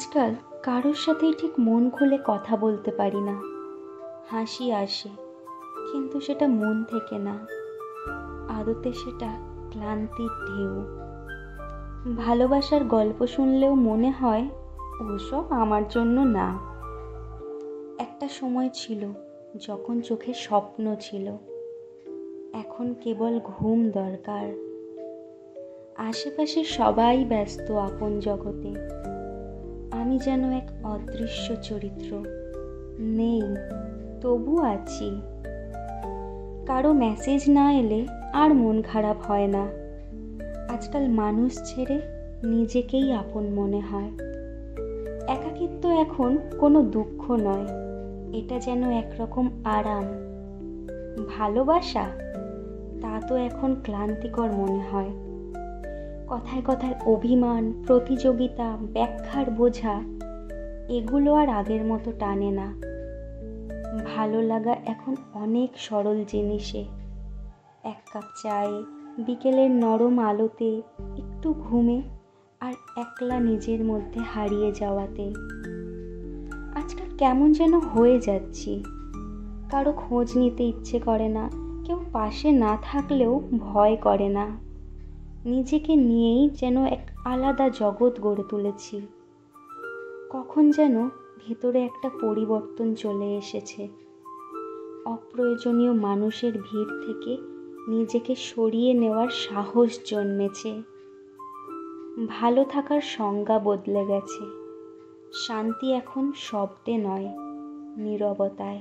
আজকাল কারোর সাথেই ঠিক মন খুলে কথা বলতে পারি না। হাসি আসে, কিন্তু সেটা মন থেকে না, আদতে সেটা ক্লান্তির ঢেউ। ভালোবাসার গল্প শুনলেও মনে হয় ওসব আমার জন্য না। একটা সময় ছিল যখন চোখে স্বপ্ন ছিল, এখন কেবল ঘুম দরকার। আশেপাশে সবাই ব্যস্ত আপন জগতে, আমি যেন এক অদৃশ্য চরিত্র, নেই তবু আছি। কারো মেসেজ না এলে আর মন খারাপ হয় না। আজকাল মানুষ ছেড়ে নিজেকেই আপন মনে হয়। একাকিত্ব এখন কোনো দুঃখ নয়, এটা যেন একরকম আরাম। ভালোবাসা, তা তো এখন ক্লান্তিকর মনে হয়। কথায় কথায় অভিমান, প্রতিযোগিতা, ব্যাখ্যার বোঝা, এগুলো আর আগের মতো টানে না। ভালো লাগা এখন অনেক সরল জিনিসে, এক কাপ চায়ে, বিকেলের নরম আলোতে, একটু ঘুমে, আর একলা নিজের মধ্যে হারিয়ে যাওয়াতে। আজকাল কেমন যেন হয়ে যাচ্ছি, কারো খোঁজ নিতে ইচ্ছে করে না, কেউ পাশে না থাকলেও ভয় করে না। নিজেকে নিয়েই যেন এক আলাদা জগৎ গড়ে তুলেছি। কখন যেন ভেতরে একটা পরিবর্তন চলে এসেছে। অপ্রয়োজনীয় মানুষের ভিড় থেকে নিজেকে সরিয়ে নেওয়ার সাহস জন্মেছে। ভালো থাকার সংজ্ঞা বদলে গেছে। শান্তি এখন শব্দে নয়, নীরবতায়।